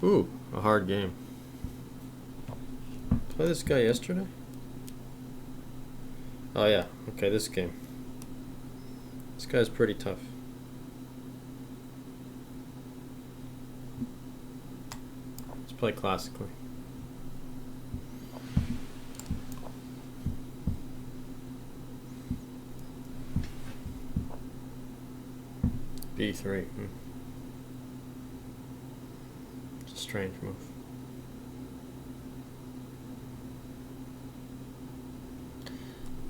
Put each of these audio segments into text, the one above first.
Ooh, a hard game. Play this guy yesterday? Oh yeah, okay, this game. This guy's pretty tough. Let's play classically. B3. It's a strange move.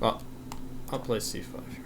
Well, I'll play C5 here.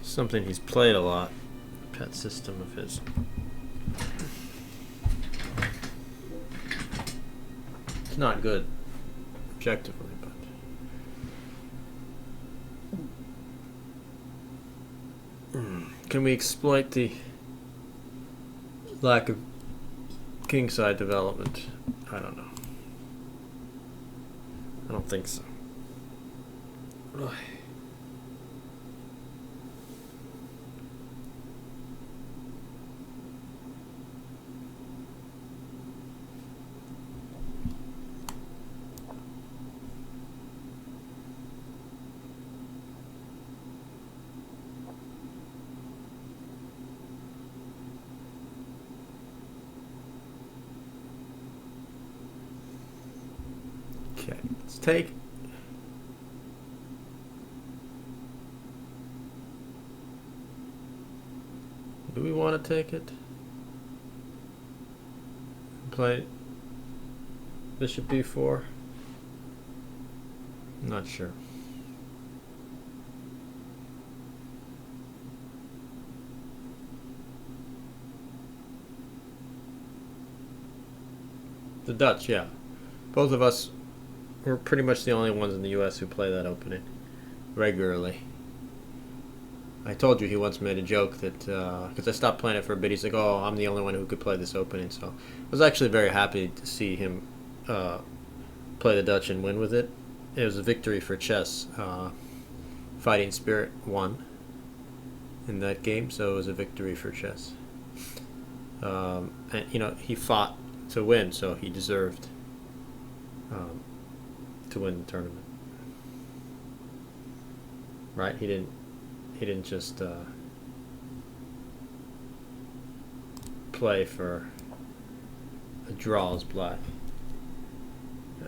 Something he's played a lot. Pet system of his. It's not good, objectively, but can we exploit the lack of kingside development? I don't know. I don't think so. Ugh. Okay, let's take. Do we want to take it? Play bishop b4? I'm not sure. The Dutch, yeah. Both of us, we're pretty much the only ones in the US who play that opening regularly. I told you he once made a joke that, because I stopped playing it for a bit, he's like, oh, I'm the only one who could play this opening. So I was actually very happy to see him play the Dutch and win with it. It was a victory for chess. Fighting Spirit won in that game, so it was a victory for chess. And, you know, he fought to win, so he deserved to win the tournament. Right? He didn't just play for a draw as black.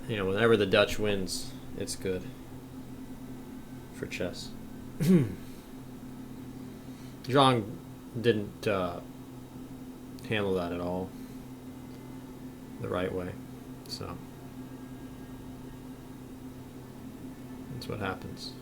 You know, whenever the Dutch wins, it's good for chess. Zhang didn't handle that at all the right way, so that's what happens.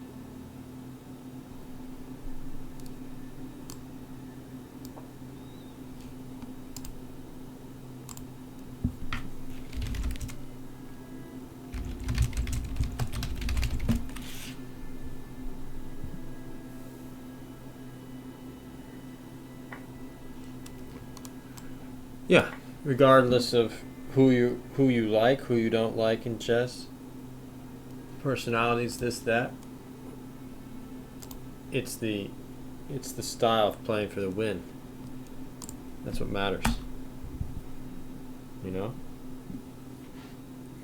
Yeah, regardless of who you like, who you don't like in chess, personalities, this, that. It's the style of playing for the win. That's what matters. You know?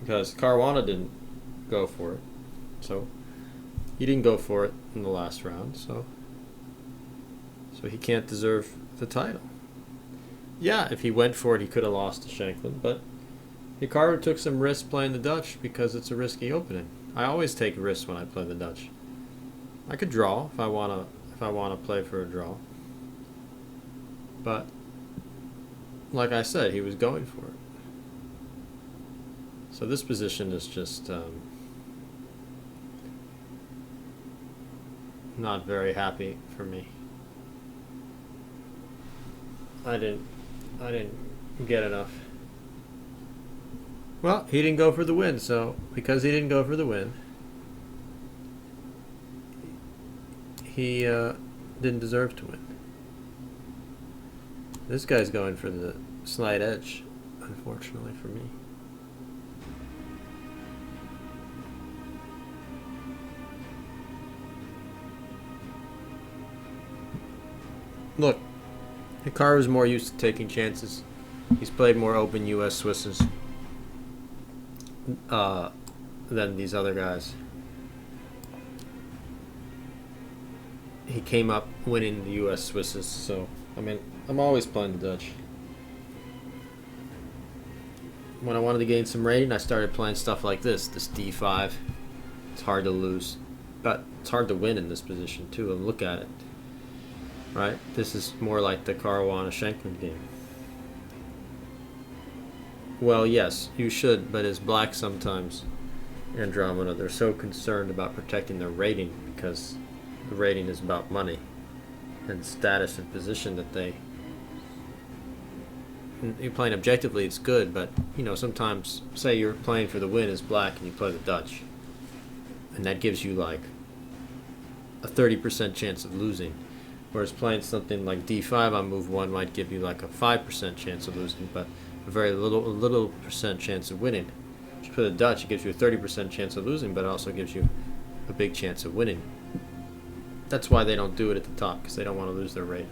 Because Caruana didn't go for it. So he didn't go for it in the last round, so he can't deserve the title. Yeah, if he went for it, he could have lost to Shanklin, but Hikaru took some risks playing the Dutch because it's a risky opening. I always take risks when I play the Dutch. I could draw if I wanna play for a draw, but like I said, he was going for it. So this position is just not very happy for me. I didn't I didn't get enough. Well, he didn't go for the win, so because he didn't go for the win, he didn't deserve to win. This guy's going for the slight edge, unfortunately for me. Look, Hikaru's more used to taking chances. He's played more open U.S. Swisses than these other guys. He came up winning the U.S. Swisses, so I mean, I'm always playing the Dutch. When I wanted to gain some rating, I started playing stuff like this D5. It's hard to lose, but it's hard to win in this position too. And look at it, right? This is more like the Caruana Schenkman game. Well, yes, you should, but as black sometimes, Andromeda, they're so concerned about protecting their rating because the rating is about money and status and position that they. You're playing objectively, it's good, but sometimes, say you're playing for the win as black and you play the Dutch, and that gives you like a 30% chance of losing, whereas playing something like D5 on move 1 might give you like a 5% chance of losing, but a very little percent chance of winning. If you play the Dutch, it gives you a 30% chance of losing, but it also gives you a big chance of winning. That's why they don't do it at the top, because they don't want to lose their rate.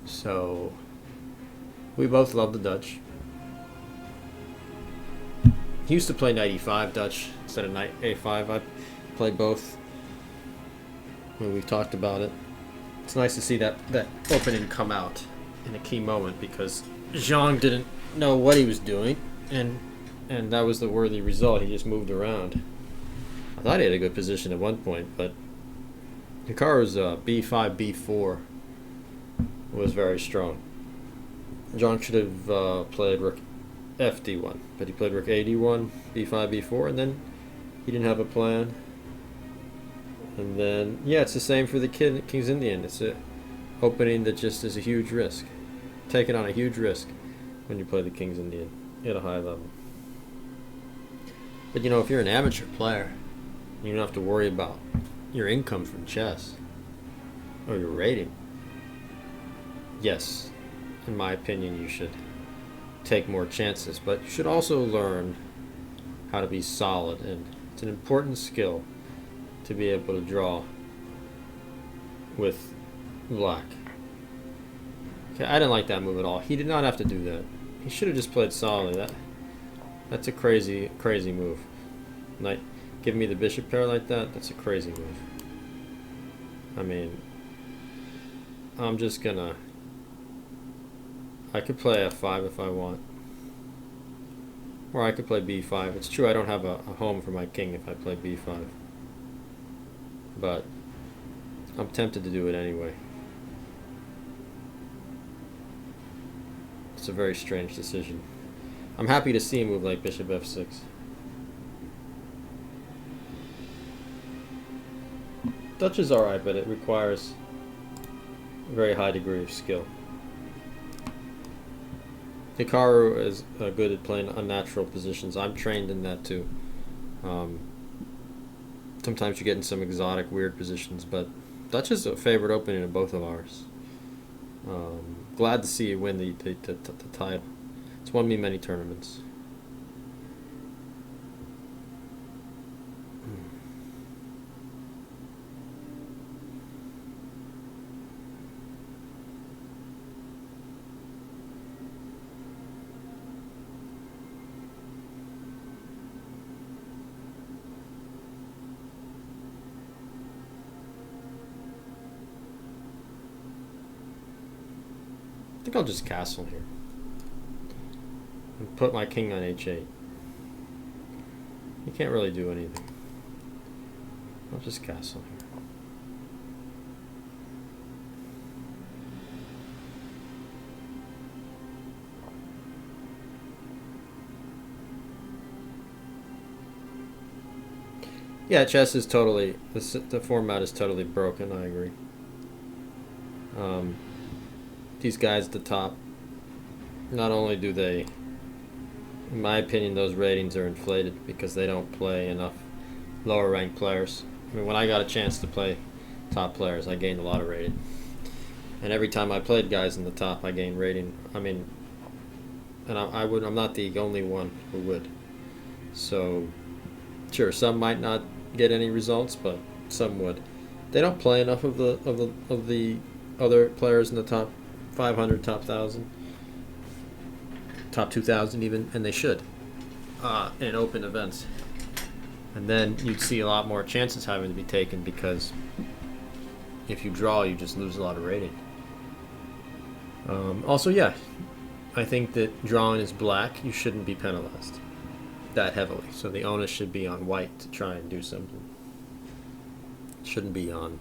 So we both love the Dutch. He used to play knight e5 Dutch instead of knight a5. I played both. We've talked about it. It's nice to see that opening come out in a key moment because Zhang didn't know what he was doing, and that was the worthy result. He just moved around. I thought he had a good position at one point, but Hikaru's b5, b4 was very strong. Zhang should have played rook fd1, but he played rook ad1, b5, b4, and then he didn't have a plan. And then, yeah, it's the same for the King's Indian. It's an opening that just is a huge risk. Taking on a huge risk when you play the King's Indian at a high level. But if you're an amateur player, you don't have to worry about your income from chess or your rating. Yes, in my opinion, you should take more chances, but you should also learn how to be solid, and it's an important skill to be able to draw with black. Okay, I didn't like that move at all. He did not have to do that. He should have just played solidly. That's a crazy move. Like, giving me the bishop pair like that, that's a crazy move. I mean, I'm just gonna... I could play f5 if I want. Or I could play b5. It's true I don't have a home for my king if I play b5. But I'm tempted to do it anyway. It's a very strange decision. I'm happy to see a move like bishop f6. Dutch is alright, but it requires a very high degree of skill. Hikaru is good at playing unnatural positions. I'm trained in that too. Sometimes you get in some exotic, weird positions, but Dutch is a favorite opening of both of ours. Glad to see you win the title. It's won me many tournaments. I think I'll just castle here and put my king on h8. You can't really do anything. I'll just castle here. Yeah, chess is totally the format is totally broken. I agree. Um, these guys at the top, not only do they, in my opinion, those ratings are inflated because they don't play enough lower ranked players. I mean, when I got a chance to play top players, I gained a lot of rating. And every time I played guys in the top, I gained rating. I mean, and I'm not the only one who would. So, sure, some might not get any results, but some would. They don't play enough of the other players in the top 500, top 1,000, top 2,000 even, and they should in open events. And then you'd see a lot more chances having to be taken because if you draw, you just lose a lot of rating. Also, yeah, I think that drawing is black. You shouldn't be penalized that heavily. So the onus should be on white to try and do something. It shouldn't be on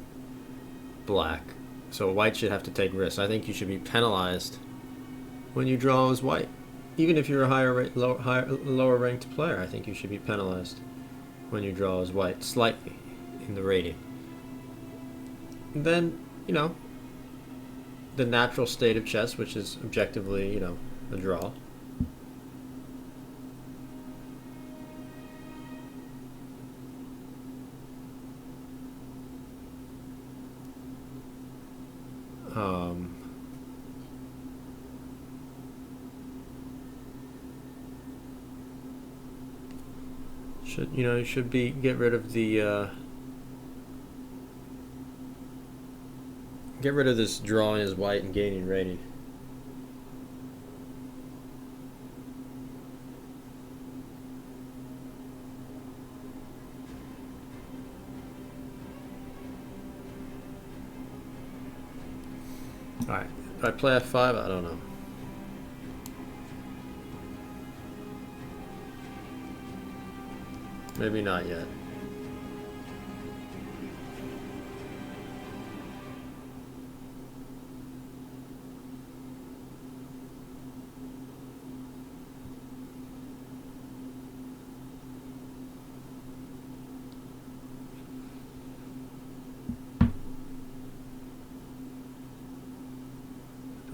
black. So white should have to take risks. I think you should be penalized when you draw as white. Even if you're a lower ranked player, I think you should be penalized when you draw as white, slightly in the rating. And then, the natural state of chess, which is objectively, a draw. Um, should be get rid of get rid of this drawing as white and gaining rating. All right, if I play F5, I don't know. Maybe not yet.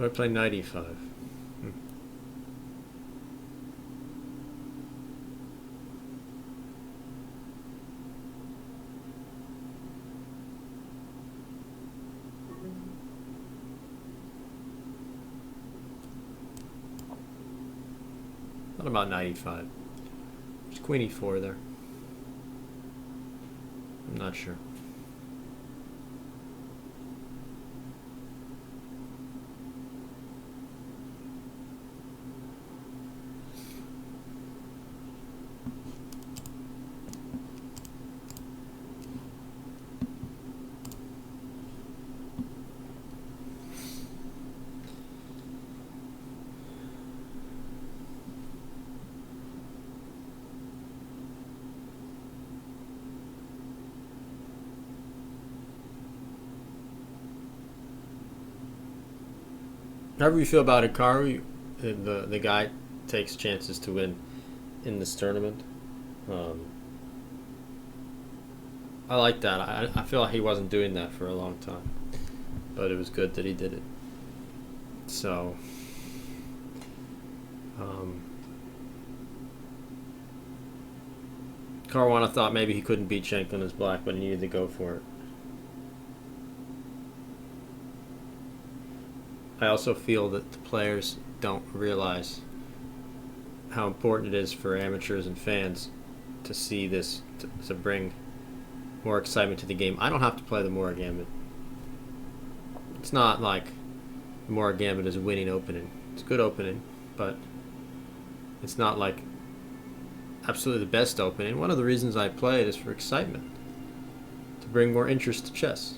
Do I play knight e5? What about knight e5? There's queen e4 there. I'm not sure. However you feel about Hikaru, the guy takes chances to win in this tournament. Um, I like that. I feel like he wasn't doing that for a long time, but it was good that he did it. So, Caruana thought maybe he couldn't beat Schenk on his black, but he needed to go for it. I also feel that the players don't realize how important it is for amateurs and fans to see this, to bring more excitement to the game. I don't have to play the Mora Gambit. It's not like the Mora Gambit is a winning opening. It's a good opening, but it's not like absolutely the best opening. One of the reasons I play it is for excitement, to bring more interest to chess.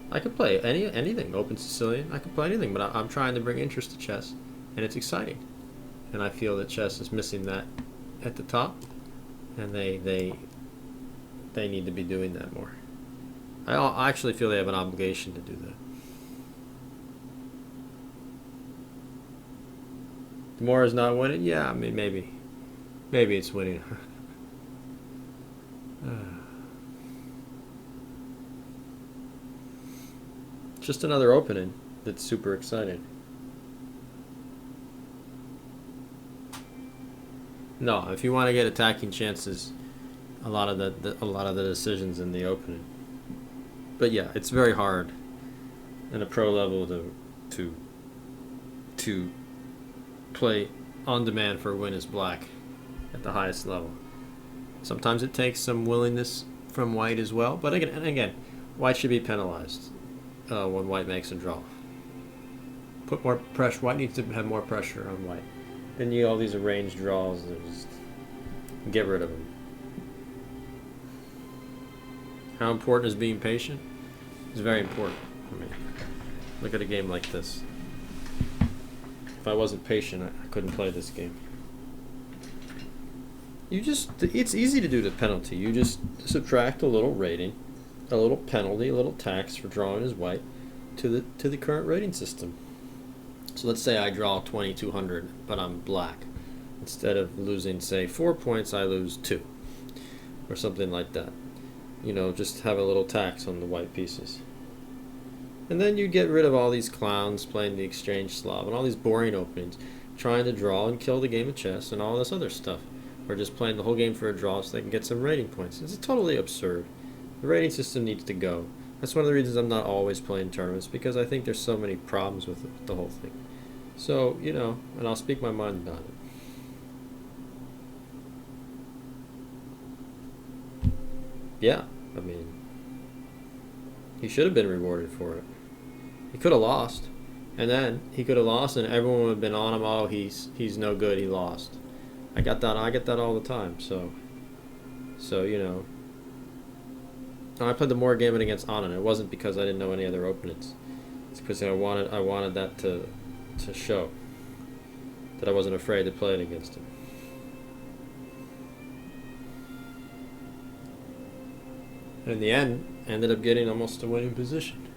I could play anything, Open Sicilian. I could play anything, but I'm trying to bring interest to chess, and it's exciting. And I feel that chess is missing that at the top, and they need to be doing that more. I actually feel they have an obligation to do that. The more is not winning. Yeah, I mean maybe it's winning. Just another opening that's super exciting. No, if you want to get attacking chances, a lot of the decisions in the opening. But yeah, it's very hard in a pro level to to play on demand for a win as black at the highest level. Sometimes it takes some willingness from white as well, but again, white should be penalized when white makes a draw. Put more pressure. White needs to have more pressure on white. Then you get all these arranged draws. Just get rid of them. How important is being patient? It's very important. I mean, look at a game like this. If I wasn't patient, I couldn't play this game. It's easy to do the penalty. You just subtract a little rating, a little penalty, a little tax for drawing as white to the current rating system. So let's say I draw 2200, but I'm black. Instead of losing, say, 4 points, I lose 2, or something like that. Just have a little tax on the white pieces. And then you get rid of all these clowns playing the exchange Slav and all these boring openings, trying to draw and kill the game of chess and all this other stuff. Or just playing the whole game for a draw so they can get some rating points. It's totally absurd. The rating system needs to go. That's one of the reasons I'm not always playing tournaments, because I think there's so many problems with the whole thing. So, and I'll speak my mind about it. Yeah, I mean, he should have been rewarded for it. He could have lost. And then he could have lost and everyone would have been on him, oh, he's no good, he lost. I get that all the time, so I played the more game against Anand. It wasn't because I didn't know any other opponents. It's because I wanted that to show that I wasn't afraid to play it against him. And in the end, ended up getting almost a winning position.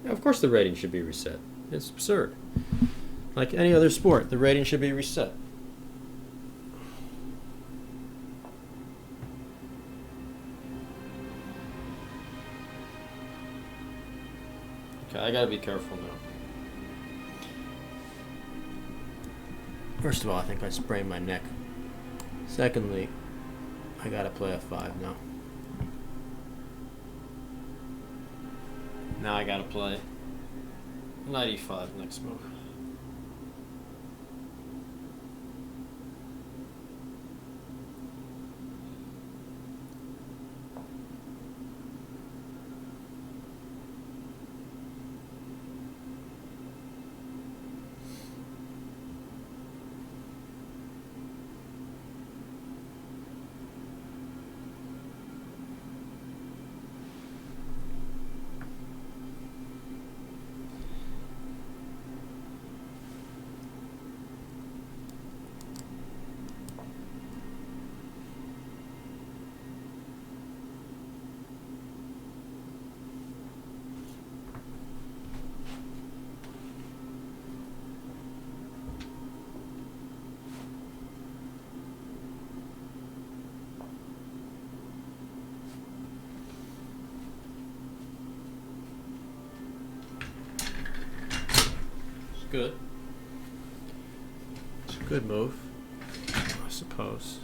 Now, of course the rating should be reset. It's absurd. Like any other sport, the rating should be reset. Okay, I gotta be careful now. First of all, I think I sprained my neck. Secondly, I gotta play f5 now. Now I gotta play knight e5 next move. Good. It's a good move, I suppose.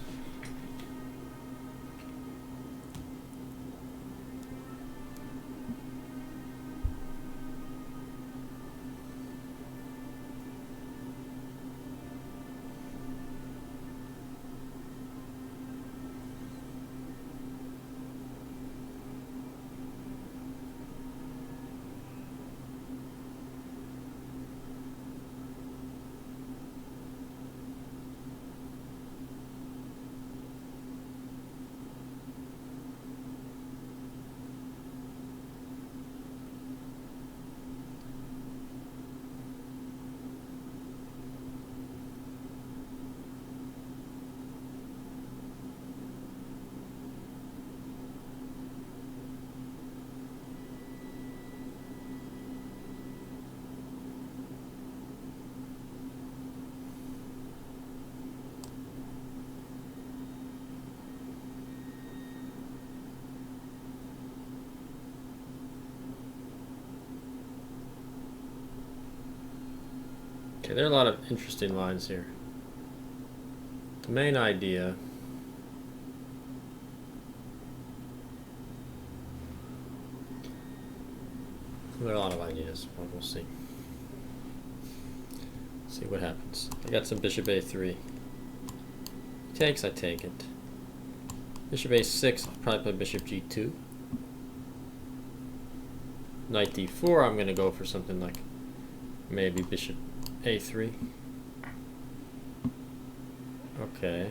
Okay, there are a lot of interesting lines here. The main idea there are a lot of ideas, but we'll see. See what happens. I got some bishop a3. He takes, I take it. Bishop a6, I'll probably play bishop g2. Knight d4, I'm going to go for something like maybe bishop a3. Okay.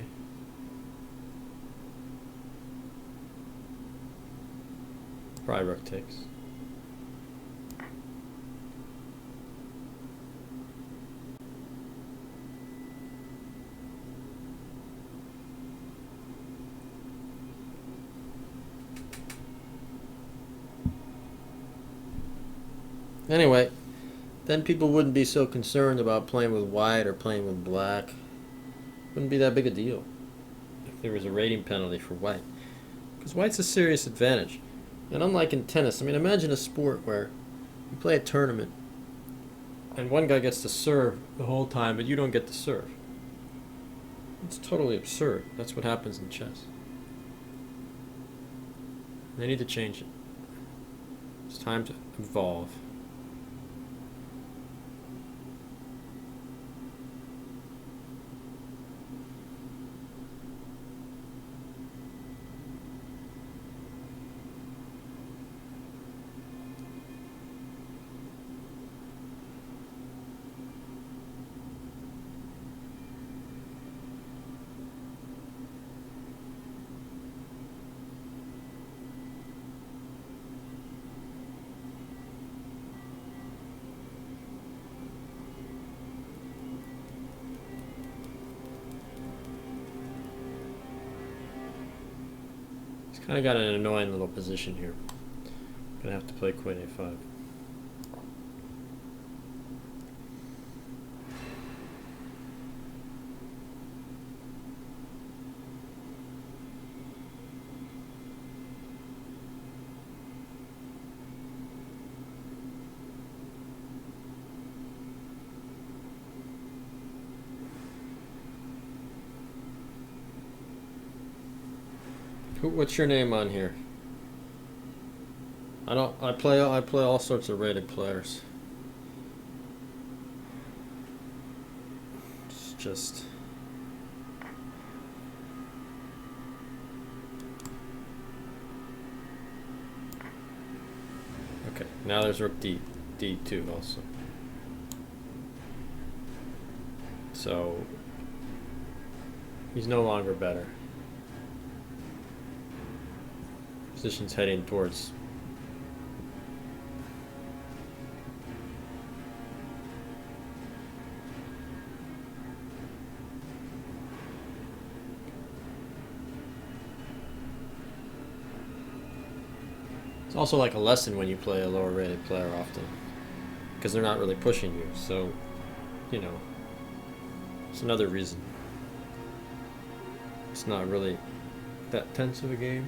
Probably rook takes. Anyway, then people wouldn't be so concerned about playing with white or playing with black. Wouldn't be that big a deal if there was a rating penalty for white. Because white's a serious advantage. And unlike in tennis, I mean, imagine a sport where you play a tournament and one guy gets to serve the whole time, but you don't get to serve. It's totally absurd. That's what happens in chess. They need to change it. It's time to evolve. Kind of got an annoying little position here. Gonna have to play queen a5. What's your name on here? I play all sorts of rated players. It's just okay. Now there's rook d2 also. So he's no longer better. Position's heading towards it's also like a lesson when you play a lower rated player often because they're not really pushing you, so you know it's another reason it's not really that tense of a game.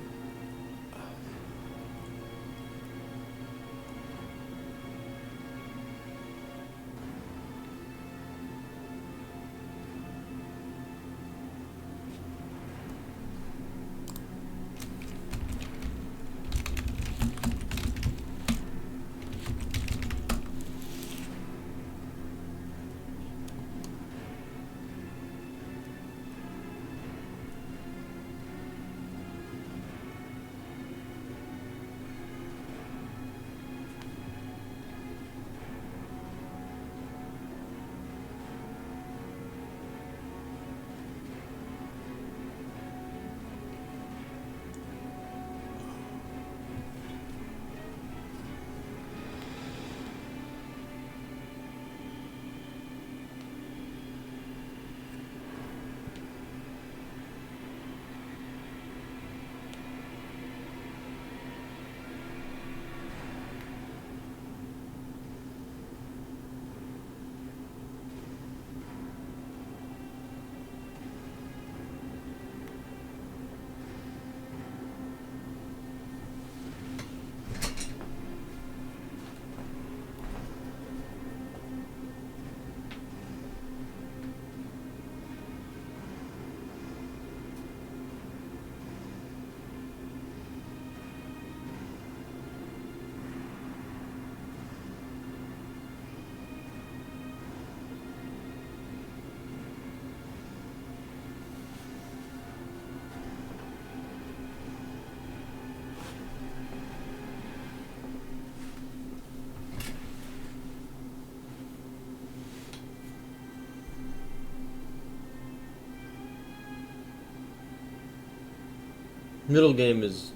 Middle game is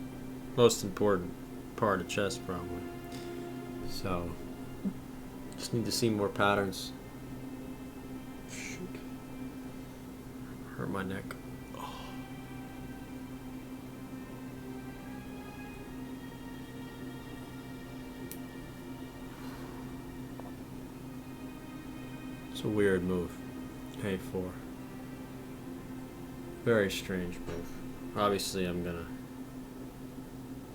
most important part of chess, probably. So, just need to see more patterns. Shoot. Hurt my neck. Oh. It's a weird move. A4. Very strange move. Obviously, I'm gonna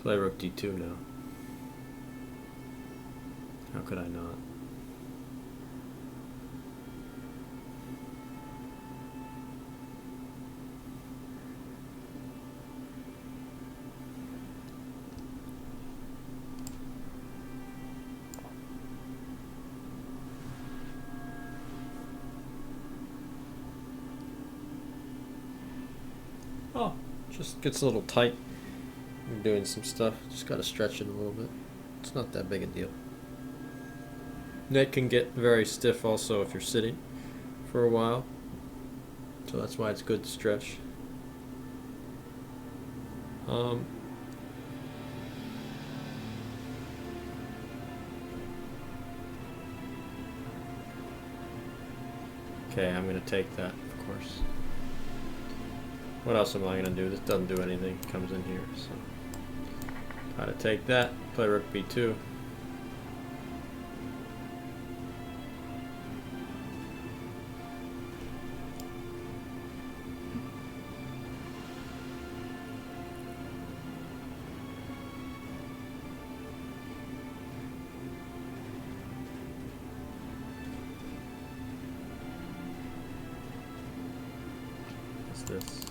play rook d2 now. How could I not? Oh, just gets a little tight. I'm doing some stuff. Just gotta stretch it a little bit. It's not that big a deal. Neck can get very stiff also if you're sitting for a while. So that's why it's good to stretch. Okay, I'm gonna take that, of course. What else am I gonna do? This doesn't do anything. It comes in here, so gotta take that. Play rook b2. What's this?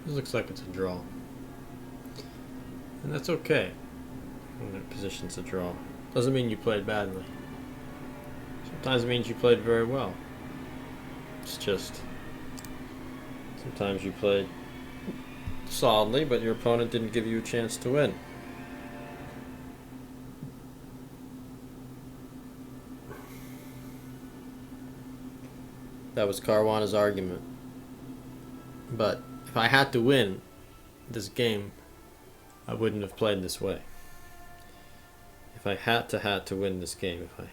This looks like it's a draw. And that's okay when the position's a draw. Doesn't mean you played badly. Sometimes it means you played very well. It's just sometimes you played solidly, but your opponent didn't give you a chance to win. That was Caruana's argument. But if I had to win this game, I wouldn't have played this way. If I had to win this game, if I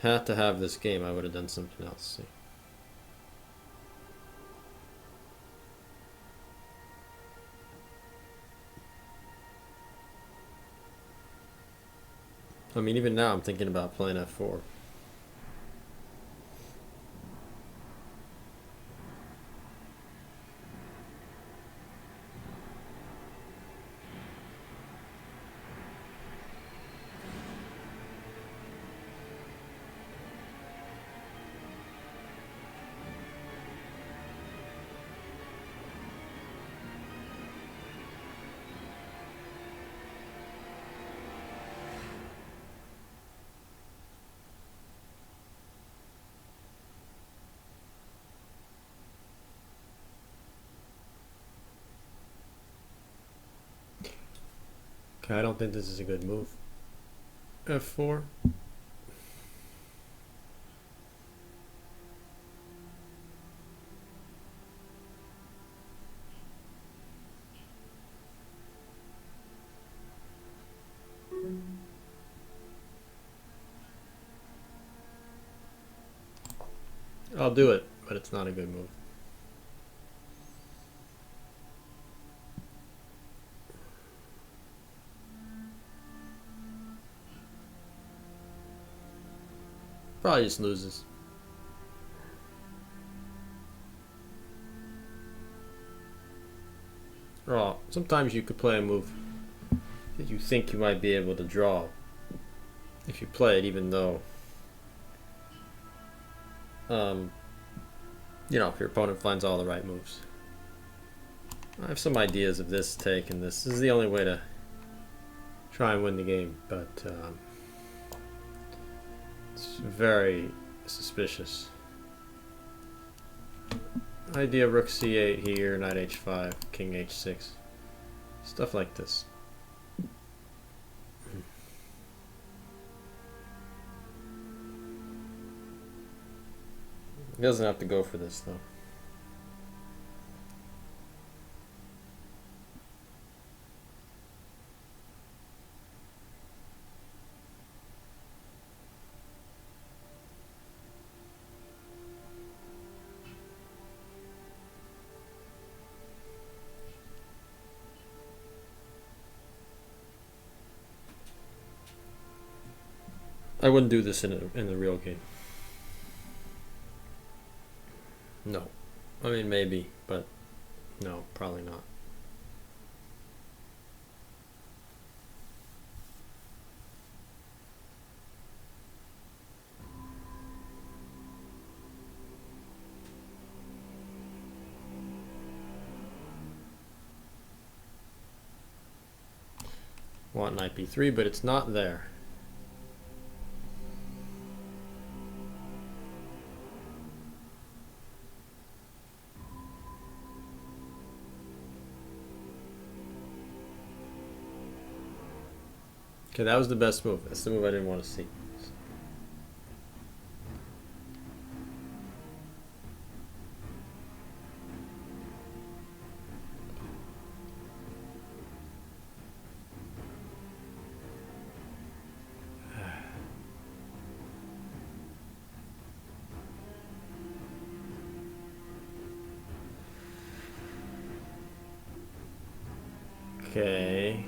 had to have this game, I would have done something else. See? I mean, even now I'm thinking about playing f4. Okay, I don't think this is a good move. f4. I'll do it, but it's not a good move. Probably just loses. Or sometimes you could play a move that you think you might be able to draw if you play it, even though, you know, if your opponent finds all the right moves. I have some ideas of this take, and this is the only way to try and win the game, but it's very suspicious. Idea rook c8 here, knight h5, king h6, stuff like this. He doesn't have to go for this though. I wouldn't do this in the real game. No. I mean, maybe, but no, probably not. Want knight b3, but it's not there. Okay, that was the best move. That's the move I didn't want to see. Okay.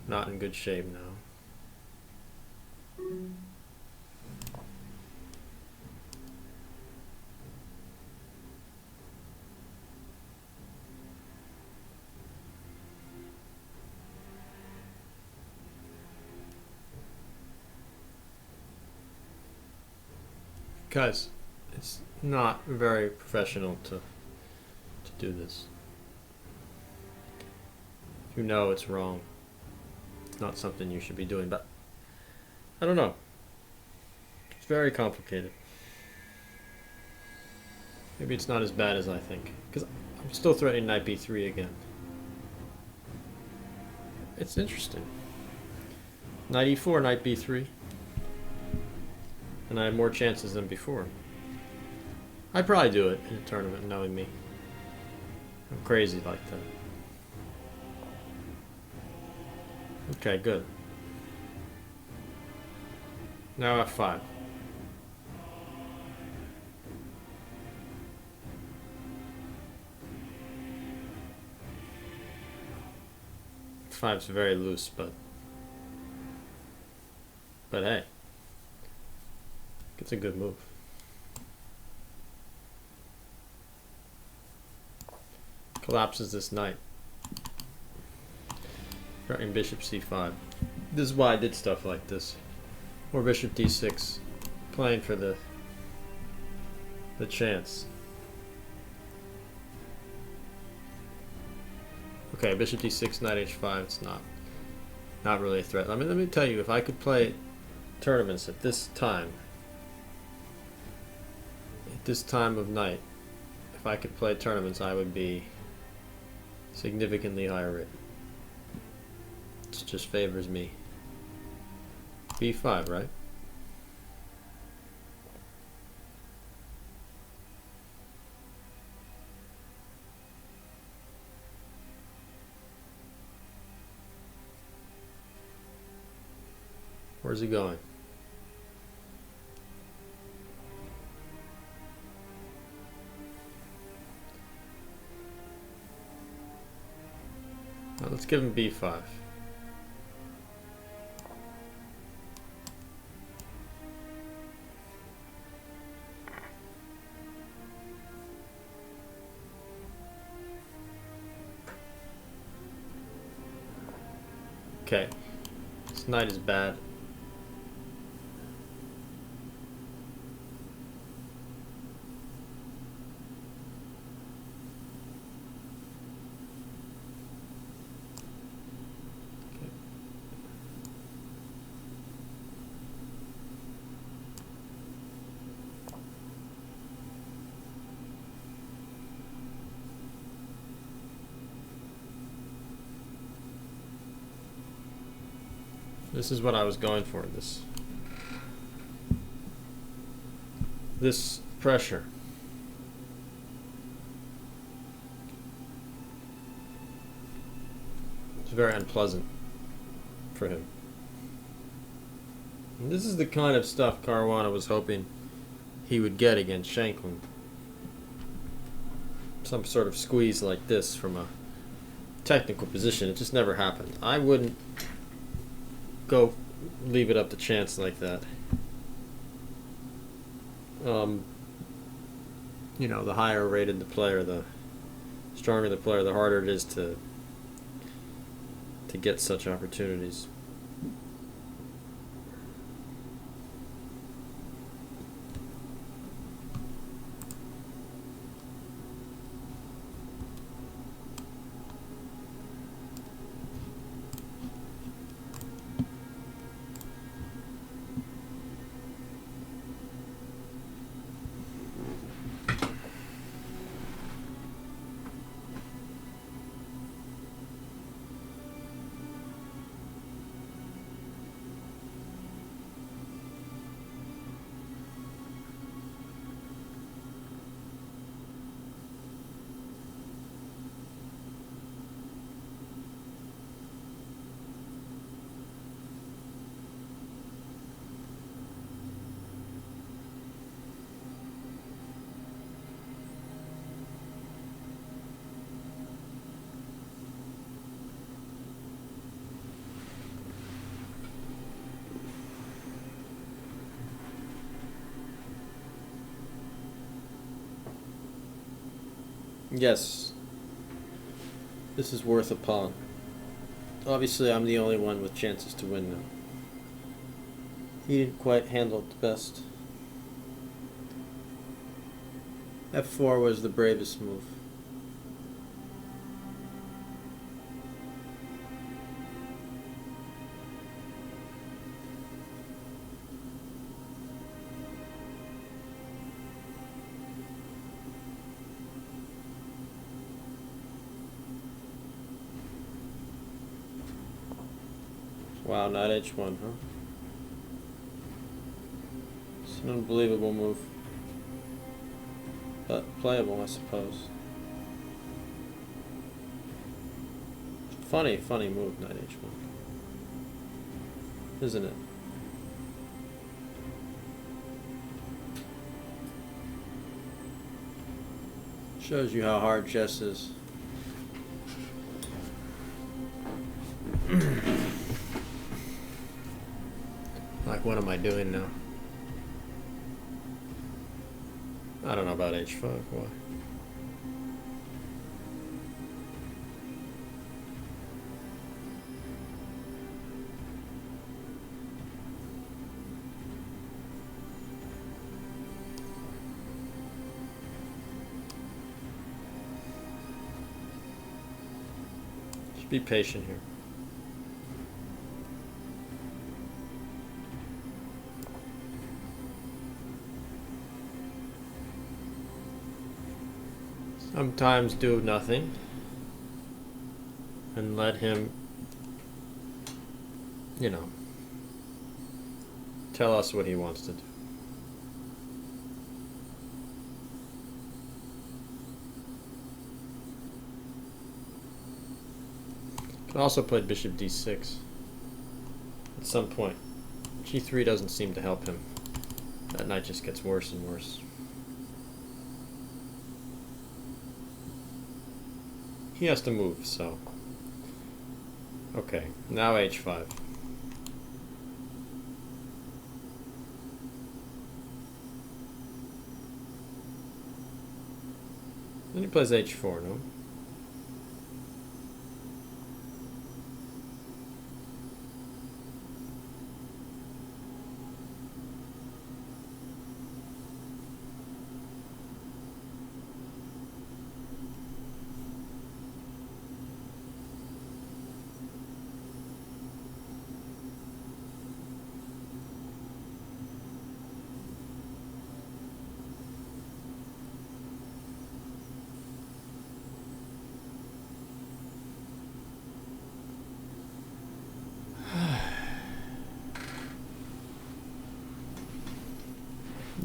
Not in good shape now. Guys, it's not very professional to do this. You know it's wrong. It's not something you should be doing, but I don't know. It's very complicated. Maybe it's not as bad as I think, because I'm still threatening knight b3 again. It's interesting. Knight e4, knight b3. And I have more chances than before. I'd probably do it in a tournament, knowing me. I'm crazy like that. Okay, good. Now f5. F5's very loose, but hey, it's a good move. Collapses this knight. Threatening bishop c5. This is why I did stuff like this. Or bishop d6. Playing for the chance. Okay, bishop d6, knight h5. It's not really a threat. I mean, let me tell you, if I could play tournaments at this time of night, if I could play tournaments, I would be significantly higher rated. It just favors me. b5, right? Where's he going? Now let's give him b5. Okay. This knight is bad. This is what I was going for. This pressure. It's very unpleasant for him. And this is the kind of stuff Caruana was hoping he would get against Shanklin. Some sort of squeeze like this from a technical position. It just never happened. I wouldn't go leave it up to chance like that. You know, the higher rated the player, the stronger the player, the harder it is to get such opportunities. Yes, this is worth a pawn. Obviously, I'm the only one with chances to win now. He didn't quite handle it the best. F4 was the bravest move. Wow, not H1, huh? It's an unbelievable move. But playable, I suppose. Funny move, knight H1. Isn't it? Shows you how hard chess is. Like, what am I doing now? I don't know about H5. Why? Just be patient here. Sometimes do nothing and let him, you know, tell us what he wants to do. Can also play bishop d6 at some point. G3 doesn't seem to help him. That knight just gets worse and worse. He has to move, so. Okay, now H5. Then he plays H4, no?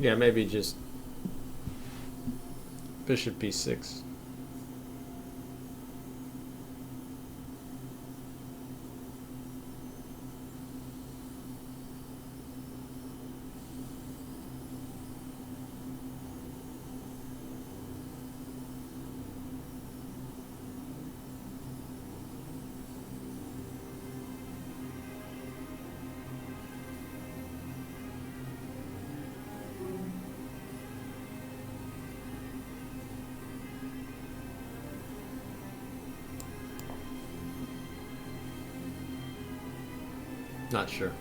Yeah, maybe just bishop b6. Not sure.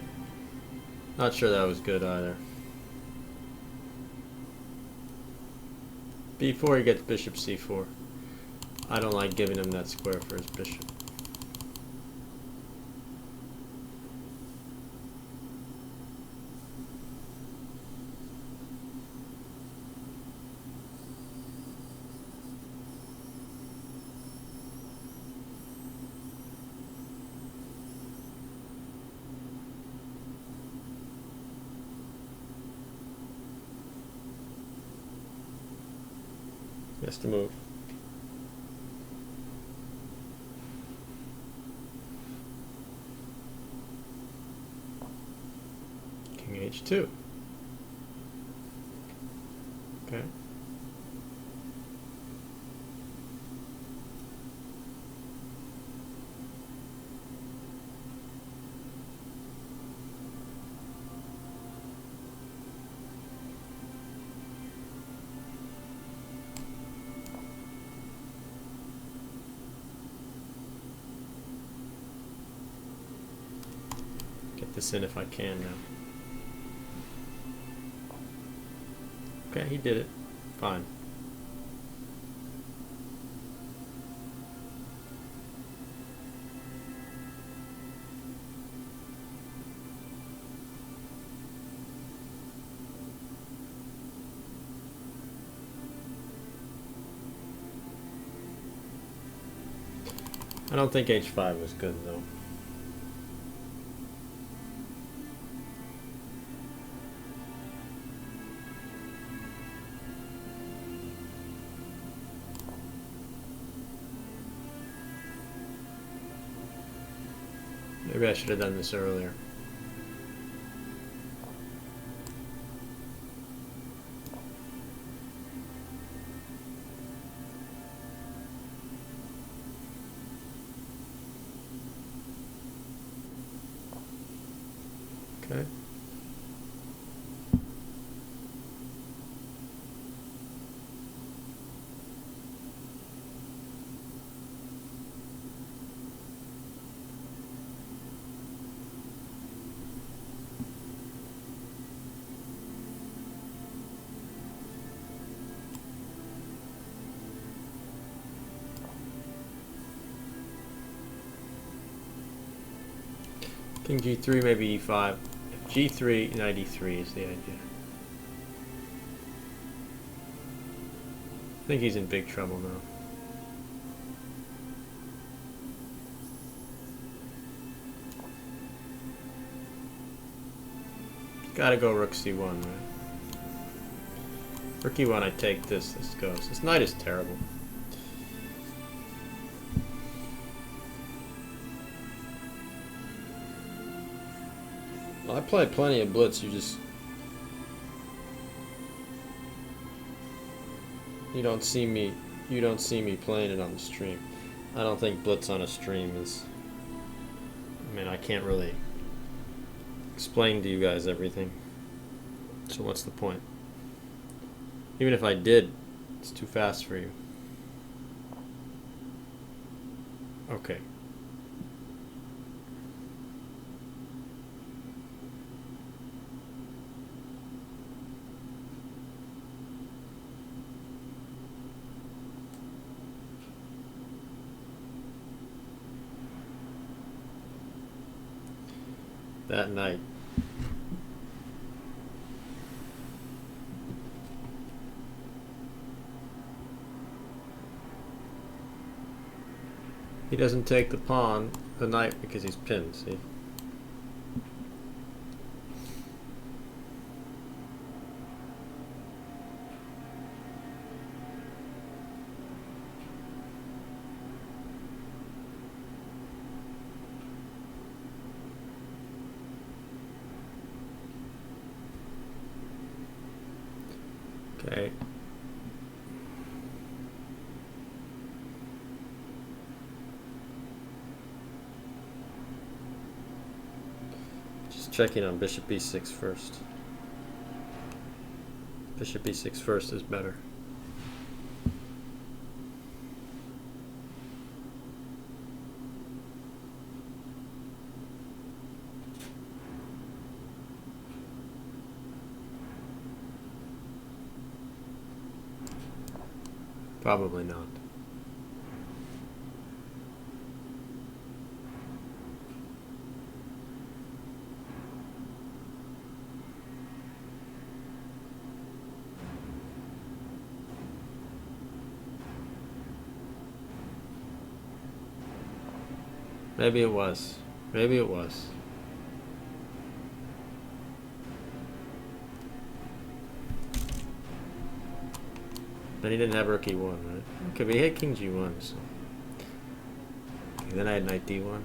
Not sure that was good either. b4, he gets bishop c4. I don't like giving him that square for his bishop. He has to move. King h2. Okay. Get this in if I can now. Okay, he did it. Fine. I don't think h5 was good though. Maybe I should have done this earlier. Okay. King g3, maybe e5. If g3, knight e3 is the idea. I think he's in big trouble now. Gotta go rook c1, right? Rook e1, I take this. This goes. This knight is terrible. Well, I play plenty of blitz. You don't see me playing it on the stream. I don't think blitz on a stream is, I mean, I can't really explain to you guys everything. So what's the point? Even if I did, it's too fast for you. Okay. That night. He doesn't take the pawn, the knight, because he's pinned, see? Okay. Just checking on bishop e6 first. Bishop e6 first is better. Probably not. Maybe it was. Maybe it was. Then he didn't have rook e1, right? Okay, but he had king g1, so. Okay, then I had knight d1.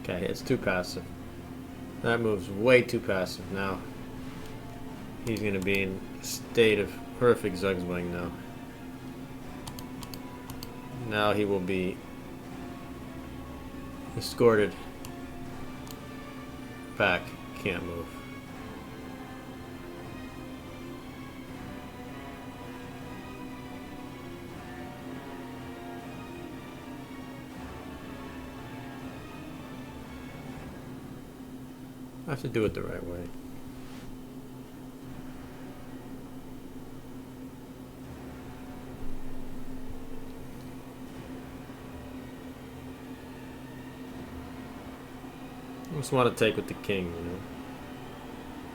Okay, it's too passive. That move's way too passive now. He's going to be in a state of horrific zugzwang now. Now he will be escorted back. Can't move. I have to do it the right way. I just want to take with the king, you know.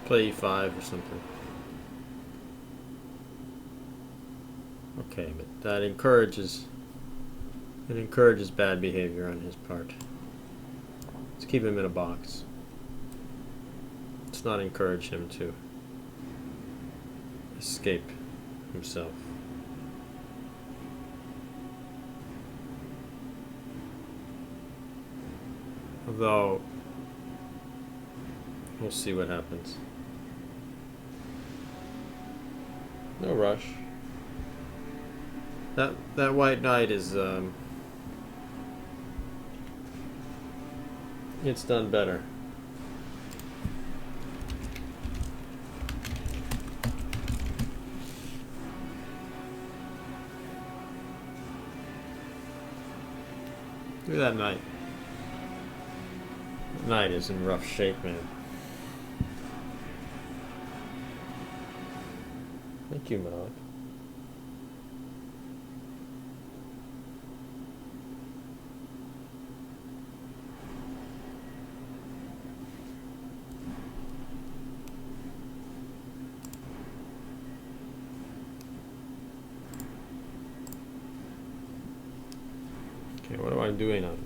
Play e5 or something. Okay, but that encourages bad behavior on his part. Let's keep him in a box. Let's not encourage him to escape himself. Although, we'll see what happens. No rush. That white knight is it's done better. Look at that knight. That knight is in rough shape, man. Thank you, Malik. Okay, what am I doing on?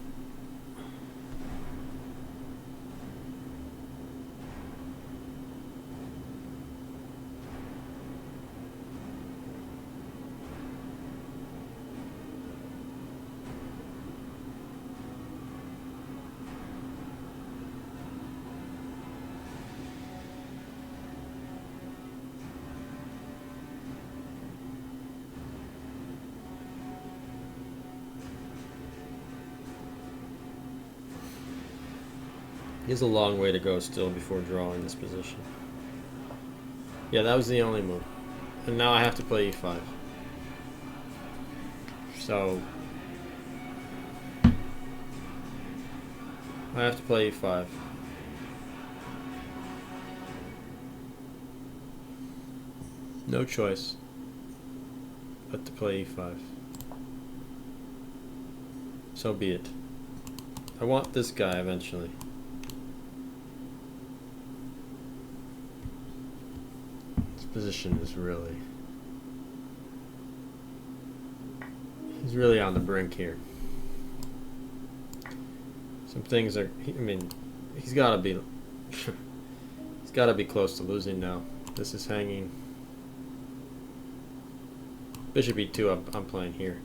He has a long way to go still before drawing this position. Yeah, that was the only move. And now I have to play e5. So I have to play e5. No choice but to play e5. So be it. I want this guy eventually. This position is really... he's really on the brink here. Some things are... I mean, he's got to be... he's got to be close to losing now. This is hanging. Bishop e2, I'm playing here.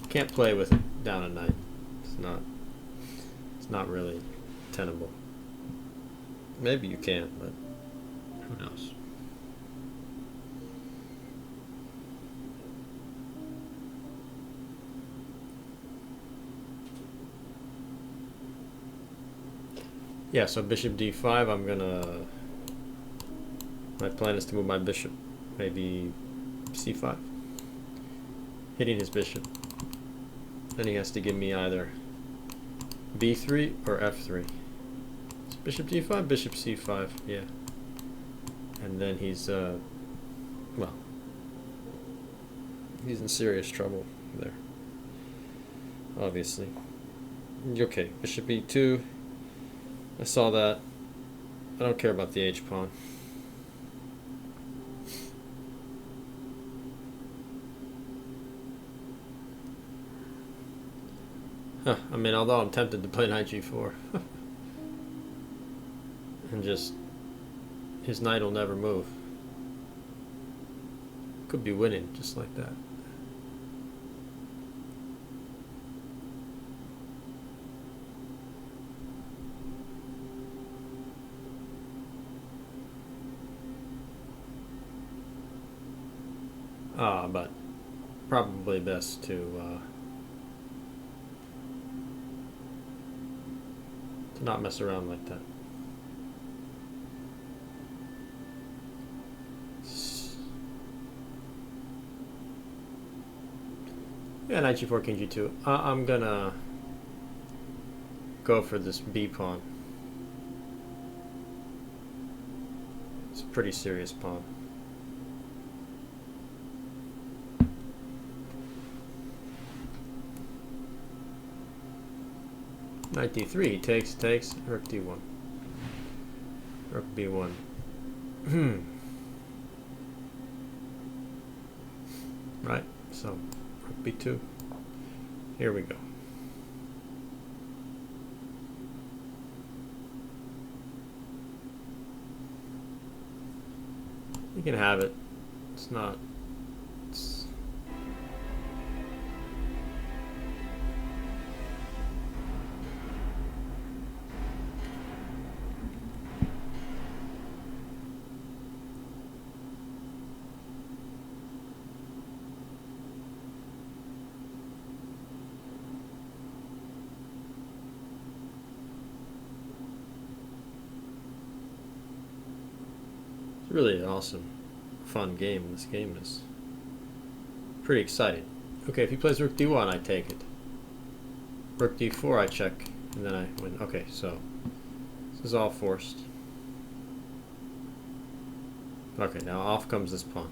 Can't play with it down a knight. It's not really tenable. Maybe you can, but who knows? Yeah, so bishop d5, my plan is to move my bishop, maybe c5, hitting his bishop. Then he has to give me either b3 or f3. It's bishop d5, bishop c5, yeah. And then he's, well, he's in serious trouble there, obviously. Okay, bishop e2. I saw that. I don't care about the h-pawn. Huh, I mean, although I'm tempted to play knight g4. And just, his knight will never move. Could be winning just like that. But probably best to not mess around like that. Yeah, knight g4, king g2. I'm gonna go for this b pawn. It's a pretty serious pawn. Knight d3, takes, rook d1. Rook b1. Right, so rook b2. Here we go. You can have it. It's not... It's really an awesome, fun game. This game is pretty exciting. Okay, if he plays rook d1, I take it. Rook d4, I check, and then I win. Okay, so this is all forced. Okay, now off comes this pawn.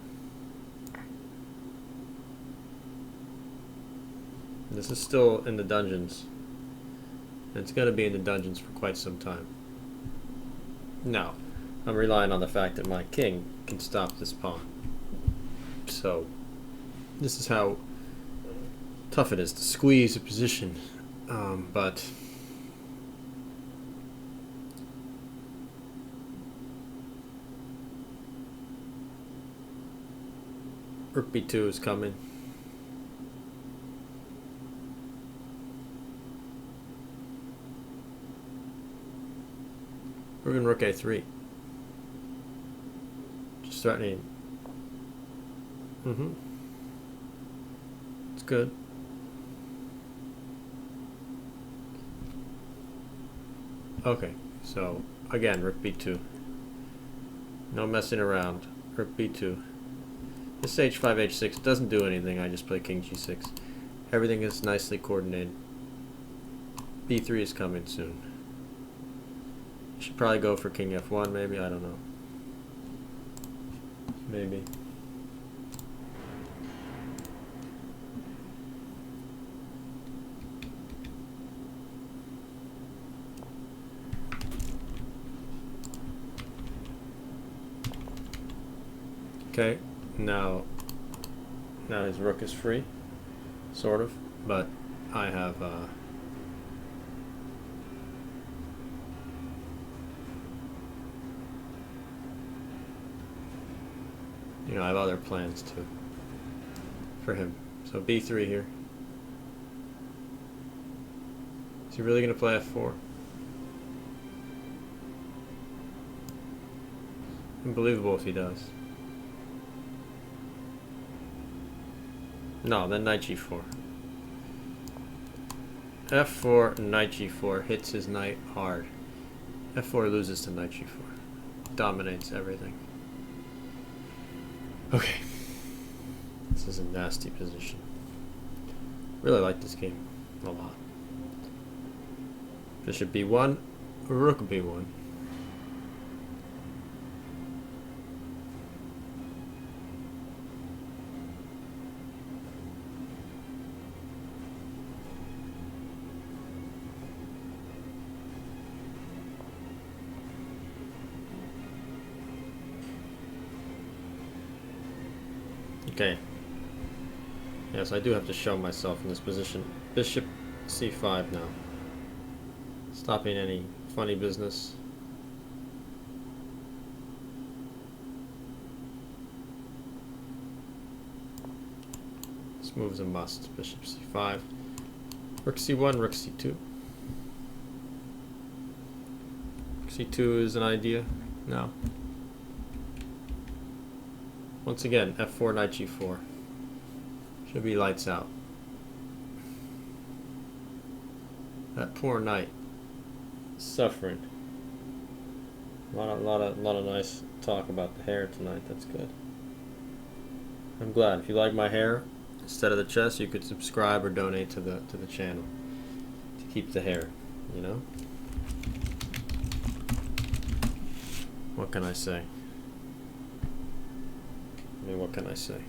This is still in the dungeons. And it's going to be in the dungeons for quite some time. Now, I'm relying on the fact that my king can stop this pawn. So, this is how tough it is to squeeze a position. But rook b2 is coming. We're going rook a3. Just threatening. It's good. Okay, so again, rook b2. No messing around. Rook b2. This h5, h6 doesn't do anything. I just play king g6. Everything is nicely coordinated. b3 is coming soon. Should probably go for king f1, maybe. I don't know. Maybe. Okay, now his rook is free, sort of, but I have I have other plans too. for him. So b3 here. Is he really going to play f4? Unbelievable if he does. No, then knight g4. f4, knight g4 hits his knight hard. f4 loses to knight g4. Dominates everything. Okay. This is a nasty position. Really like this game a lot. Bishop b1, rook b1. Okay. Yes, I do have to show myself in this position. Bishop c5 now. Stopping any funny business. This move is a must. Bishop c5. Rook c1, rook c2. Rook c2 is an idea. No. Once again, f4, knight g4. Should be lights out. That poor knight. Suffering. A lot of nice talk about the hair tonight. That's good. I'm glad. If you like my hair instead of the chess, you could subscribe or donate to the channel to keep the hair. You know. What can I say? I mean, what can I say?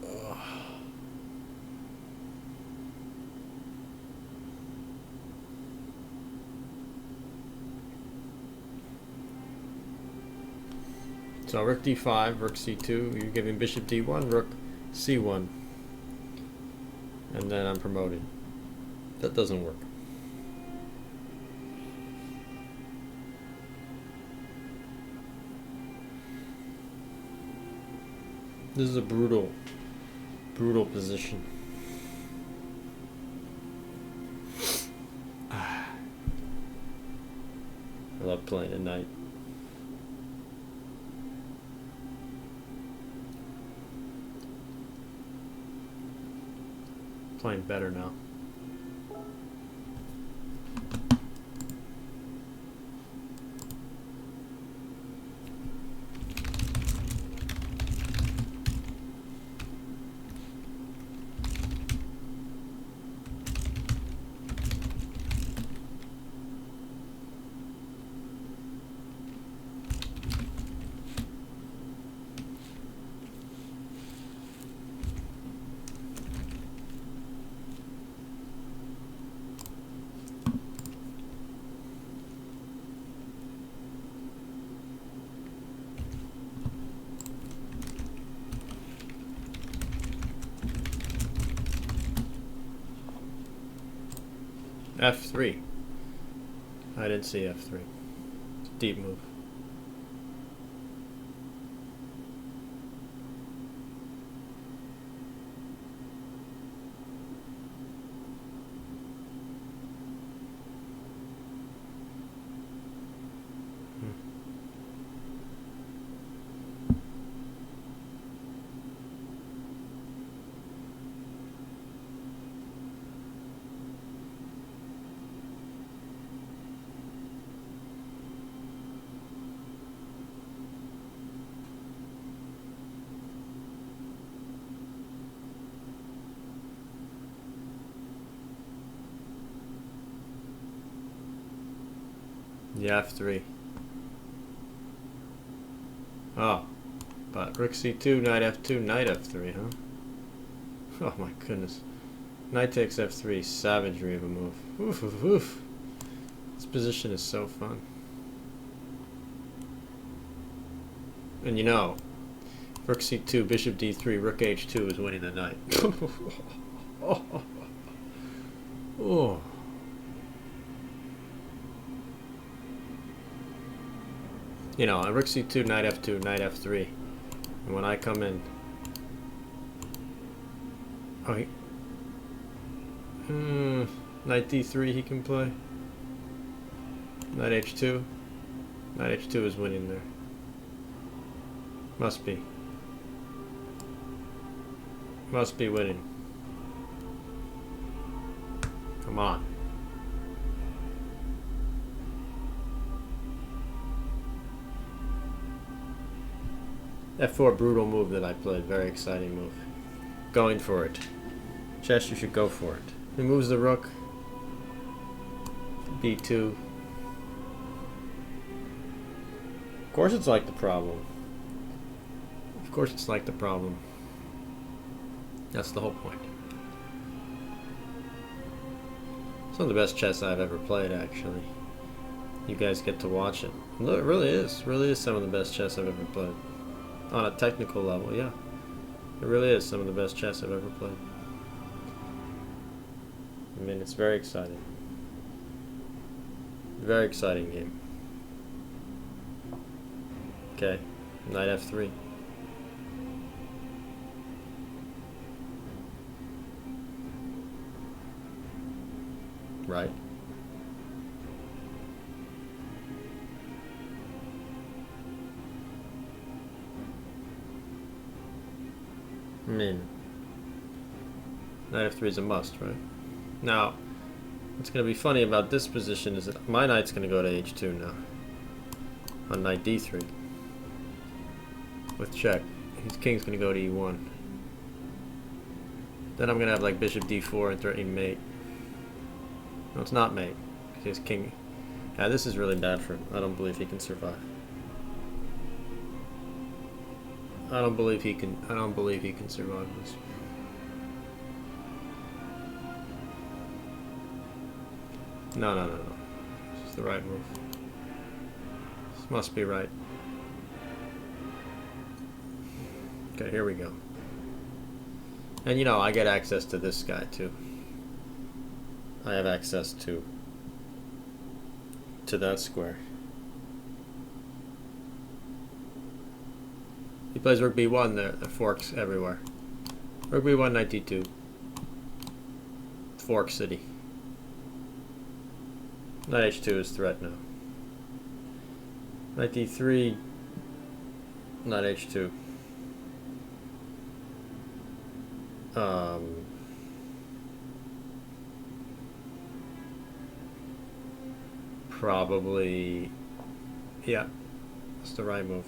Ugh. So rook d5, rook c2, you're giving bishop d1, rook c1. And then I'm promoted. That doesn't work. This is a brutal position. I love playing at night. Playing better now. f3. I didn't see f3. It's a deep move. Yeah, f3. Oh, but rook c2, knight f2, knight f3, huh? Oh my goodness. Knight takes f3, savagery of a move. Oof, oof, oof. This position is so fun. And you know, rook c2, bishop d3, rook h2 is winning the night. Oh. Oh. You know, rook c2, knight f2, knight f3. And when I come in... Oh, knight d3 he can play. Knight h2. Knight h2 is winning there. Must be. Must be winning. Come on. F4 brutal move that I played. Very exciting move. Going for it. Chess, you should go for it. He moves the rook. B2. Of course it's like the problem. Of course it's like the problem. That's the whole point. Some of the best chess I've ever played, actually. You guys get to watch it. No, it really is. It really is some of the best chess I've ever played. On a technical level, yeah. It really is some of the best chess I've ever played. I mean, it's very exciting. Very exciting game. Okay, knight f3. Right. I mean, knight f3 is a must, right? Now, what's going to be funny about this position is that my knight's going to go to h2 now. On knight d3. With check. His king's going to go to e1. Then I'm going to have like bishop d4 and threatening mate. No, it's not mate. His king. Yeah, this is really bad for him. I don't believe he can survive. I don't believe he can survive this. No. This is the right move. This must be right. Okay, here we go. And you know, I get access to this guy too. I have access to that square. He plays rook b1, the forks everywhere. Rook b1, knight d2. Fork city. Knight h2 is threat now. Knight d3, knight h2. Probably, yeah, that's the right move.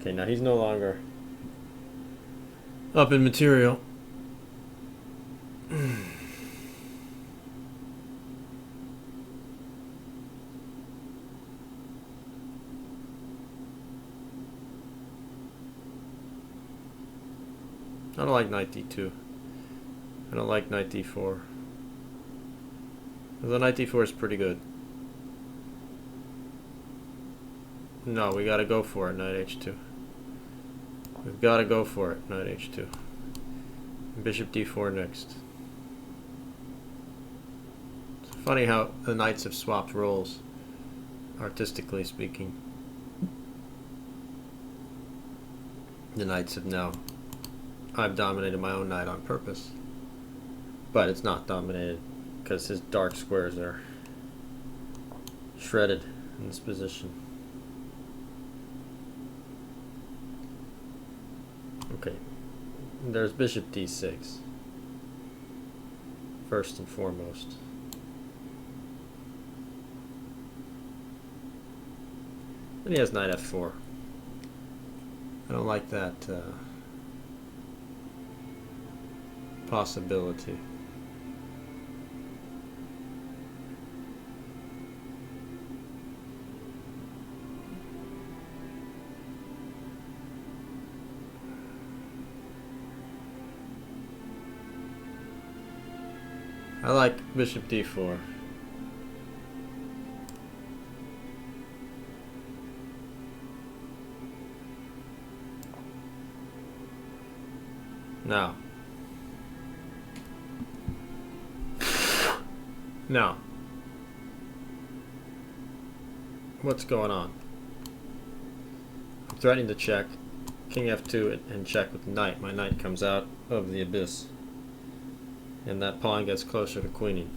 Okay, now he's no longer up in material. I don't like knight d2. I don't like knight d4. The knight d4 is pretty good. No, we gotta go for it, knight h2. We've gotta go for it, knight h2. Bishop d4 next. It's funny how the knights have swapped roles, artistically speaking. The knights have now... I've dominated my own knight on purpose. But it's not dominated because his dark squares are shredded in this position. Okay, there's bishop d6 first and foremost. And he has knight f4. I don't like that possibility. I like bishop d4. Now. Now. What's going on? threatening to check. King f2 and check with knight. My knight comes out of the abyss. And that pawn gets closer to queening.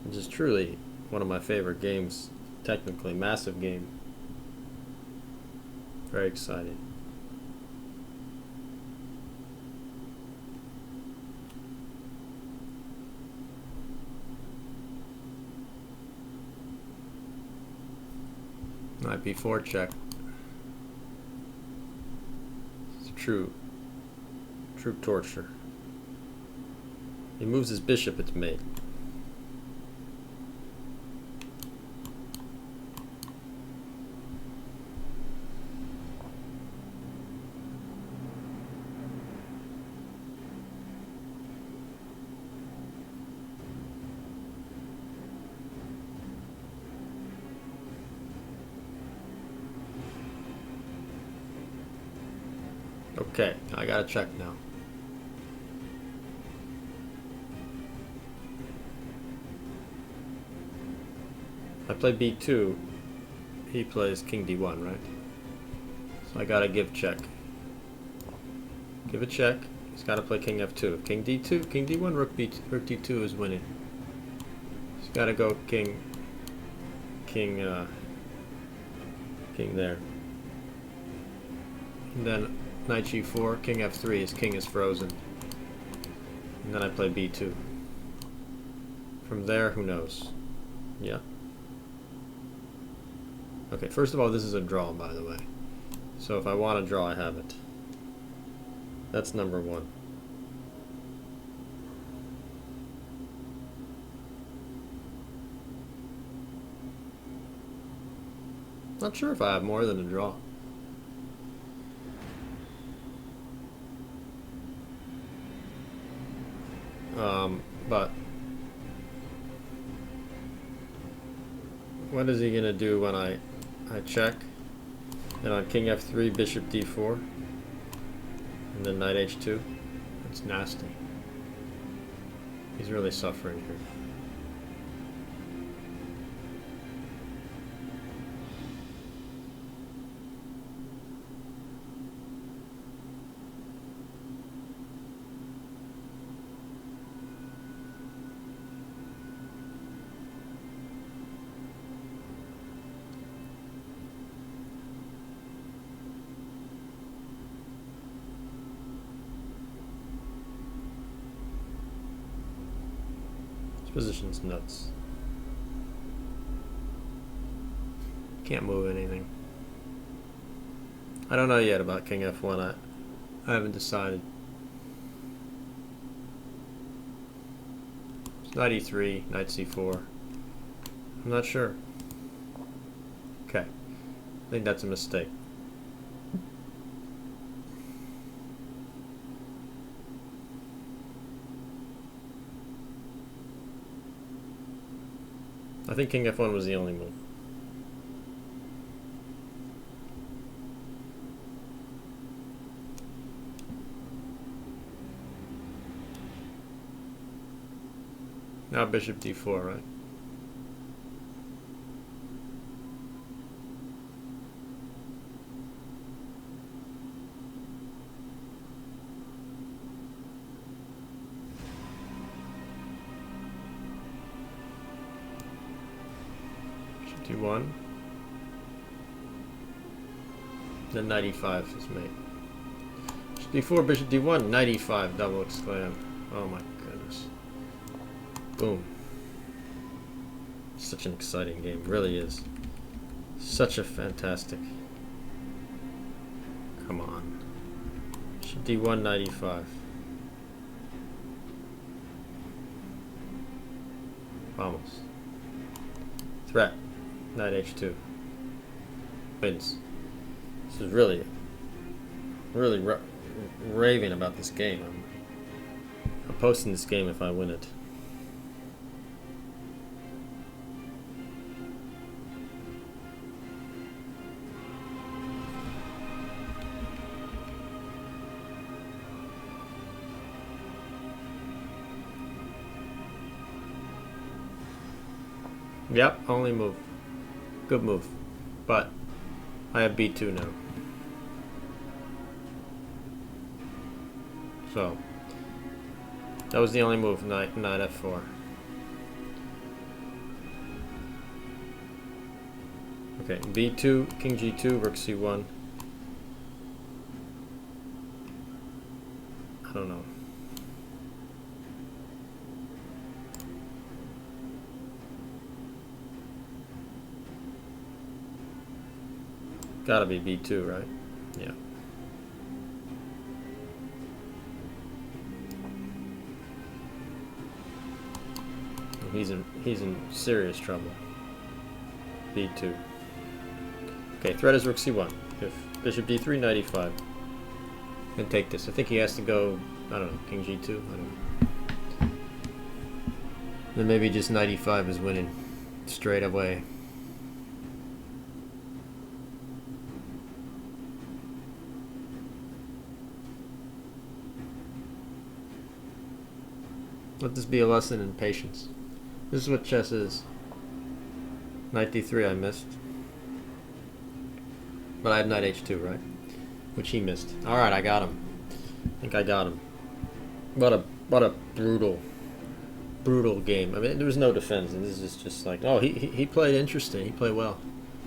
Which is truly one of my favorite games. Technically, massive game. Very exciting. Knight b4 check. It's true torture. He moves his bishop, it's mate. Okay, I gotta check now. I play b2, he plays king d1, right? So I gotta give check. Give a check. He's gotta play king f2. King d2, king d1, rook d2 is winning. He's gotta go king there. And then knight g4, king f3, his king is frozen. And then I play b2. From there, who knows? Yeah. Okay, first of all, this is a draw, by the way. So if I want to draw, I have it. That's number one. Not sure if I have more than a draw. But what is he gonna do when I check? And on king f3, bishop d4, and then knight h2. It's nasty. He's really suffering here. Position's nuts. Can't move anything. I don't know yet about king f1. I haven't decided. It's knight e3, knight c4. I'm not sure. Okay. I think that's a mistake. I think king f1 was the only move. Now bishop d4, right? d1. Then knight e5 is made. d4, bishop d1, knight e5, double exclaim. Oh my goodness. Boom. Such an exciting game, really is. Such a fantastic. Come on. Bishop d1, knight e5. Vamos. Threat. Knight h2. Wins. This is really raving about this game. I'm posting this game if I win it. Yep, only move. Good move. But I have b2 now. So that was the only move. Knight f4. Okay, b2, king g2, rook c1. I don't know. Gotta be b2, right? Yeah. He's in serious trouble. b2. Okay, threat is rook c1. If bishop d3, knight e5. And take this. I think he has to go, I don't know, king g2. I don't know. Then maybe just knight e5 is winning straight away. Let this be a lesson in patience. This is what chess is. Knight d3 I missed. But I have knight h2, right? Which he missed. Alright, I got him. I think I got him. What a brutal game. I mean, there was no defense, and this is just like, oh, he played interesting. He played well.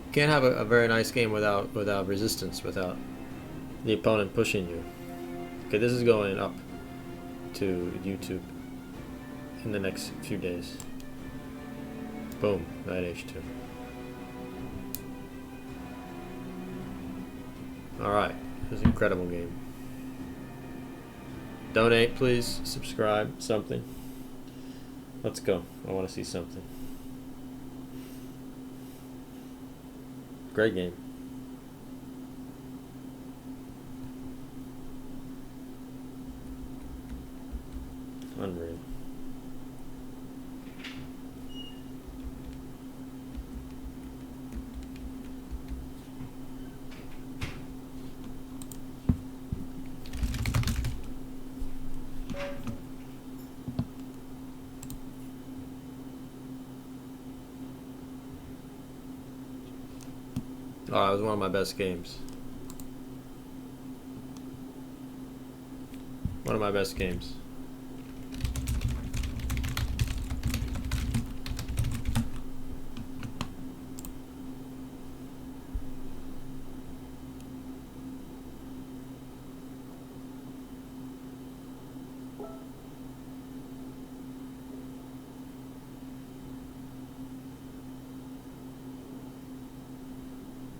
You can't have a very nice game without resistance, without the opponent pushing you. Okay, this is going up to YouTube in the next few days. Boom, knight h2. Alright, it was an incredible game. Donate, please. Subscribe, something. Let's go. I want to see something. Great game. Unreal. Oh, it was one of my best games. One of my best games.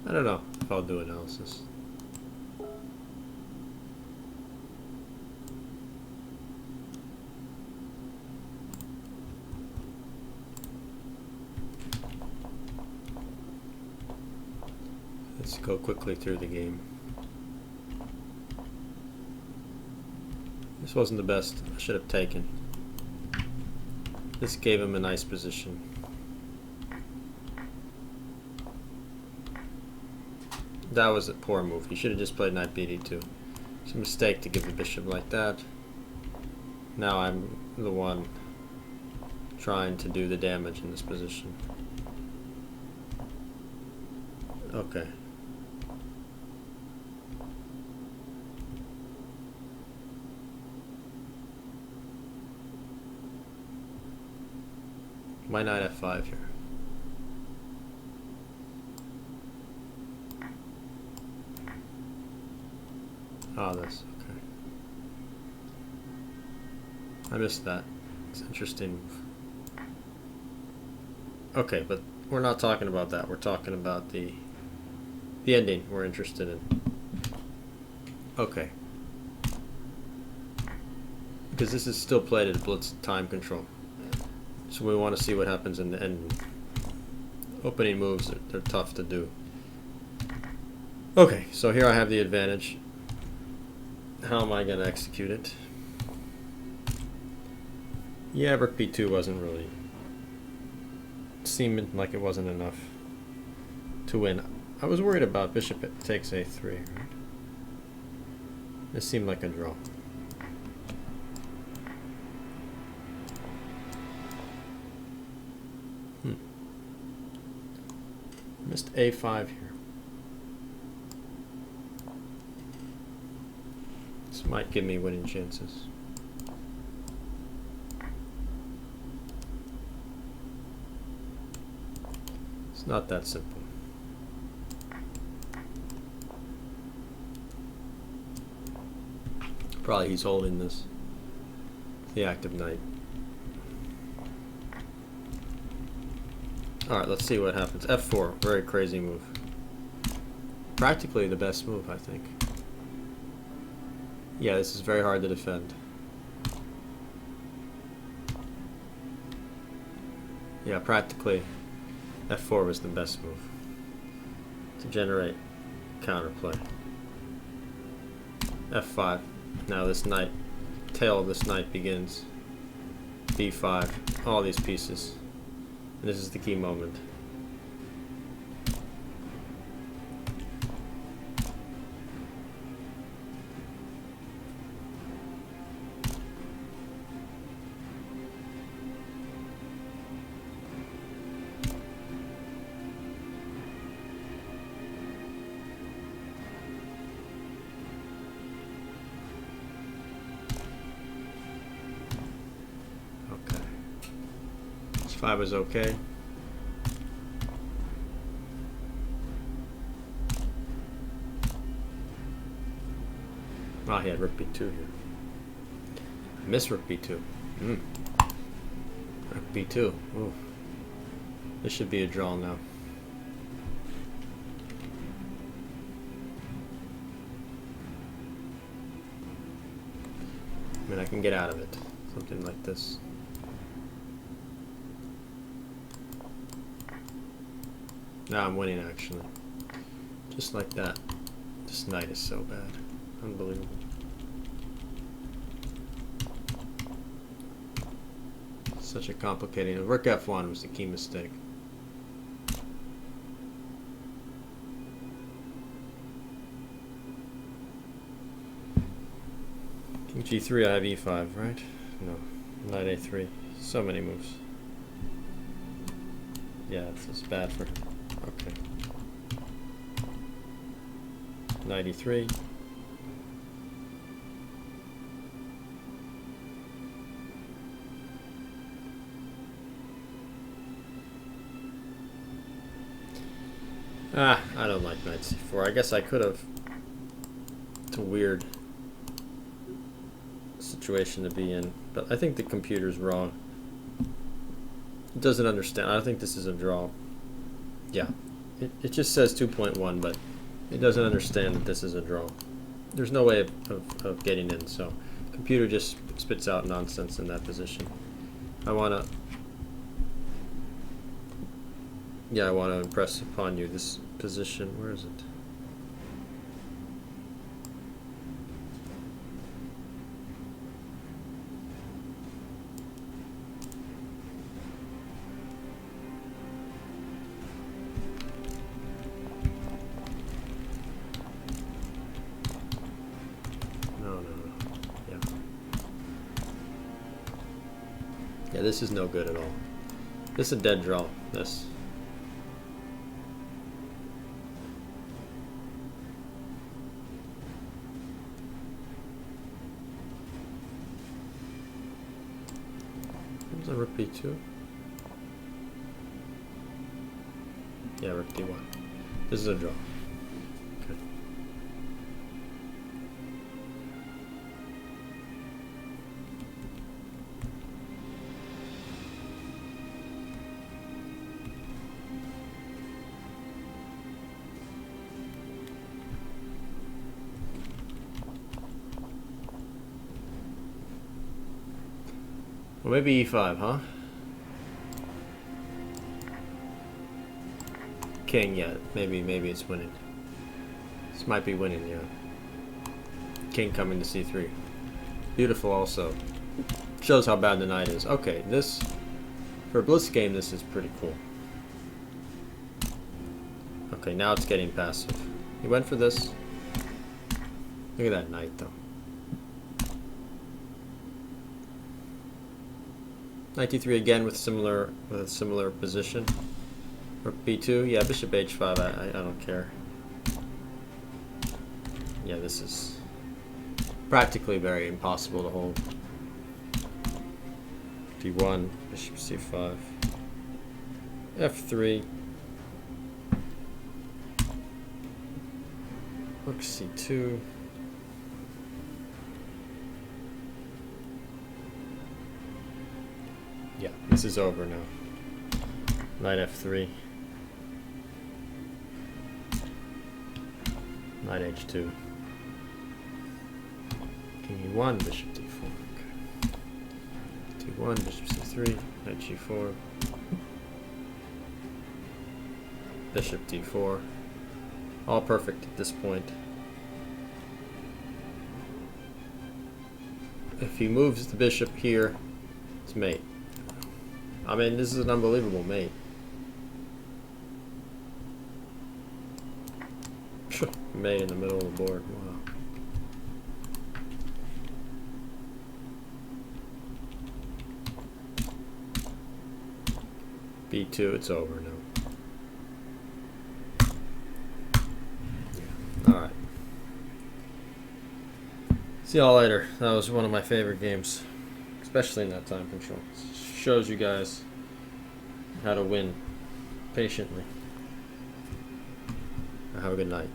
I don't know if I'll do analysis. Let's go quickly through the game. This wasn't the best. I should have taken. This gave him a nice position. That was a poor move. He should have just played knight bd2. It's a mistake to give the bishop like that. Now I'm the one trying to do the damage in this position. Okay. Why knight f5 here? Oh, this, okay. I missed that. It's an interesting move. Okay, but we're not talking about that. We're talking about the ending we're interested in. Okay. Because this is still played at blitz time control. So we want to see what happens in the end. Opening moves, they're tough to do. Okay, so here I have the advantage. How am I going to execute it? Yeah, rook b2 wasn't really... seemed like it wasn't enough to win. I was worried about bishop takes a3, right? This seemed like a draw. Missed a5 here. This might give me winning chances. It's not that simple. Probably he's holding this. The active knight. Alright, let's see what happens. F4, very crazy move. Practically the best move, I think. Yeah, this is very hard to defend. Yeah, practically F4 was the best move to generate counterplay. F5. Now this knight, tail of this knight begins. B5. All these pieces. And this is the key moment. H5 is okay. Oh, he had rook b2 here. I miss rook b2. Rook b2. Ooh. This should be a draw now. I mean, I can get out of it. Something like this. Now I'm winning, actually. Just like that. This knight is so bad. Unbelievable. Such a complicated... Rook f1 was the key mistake. King g3, I have e5, right? No. Knight a3. So many moves. Yeah, this is bad for him. Okay. Knight e3. Ah, I don't like knight c4. I guess I could have. It's a weird situation to be in, but I think the computer's wrong. It doesn't understand. I think this is a draw. Yeah, it just says 2.1, but it doesn't understand that this is a draw. There's no way of getting in, so the computer just spits out nonsense in that position. I want to impress upon you this position. Where is it? Yeah, this is no good at all. This is a dead draw. This. There's a rook b2. Yeah, rook d1. This is a draw. Okay. Well, maybe e5, huh? King, yeah. Maybe it's winning. This might be winning, yeah. King coming to c3. Beautiful also. Shows how bad the knight is. Okay, this... For a blitz game, this is pretty cool. Okay, now it's getting passive. He went for this. Look at that knight, though. Knight d3 again with a similar position. Rook b2, yeah, bishop h5. I don't care. Yeah, this is practically very impossible to hold. D1, bishop C5, F3, rook C2, yeah, this is over now. Knight F3, Knight H2, King E1, bishop D4. D1, bishop C3, Knight G4, bishop D4. All perfect at this point. If he moves the bishop here, it's mate. I mean, this is an unbelievable mate. Mate in the middle of the board. Wow. B2, it's over now. Yeah. Alright. See y'all later. That was one of my favorite games, especially in that time control. It shows you guys how to win patiently. Have a good night.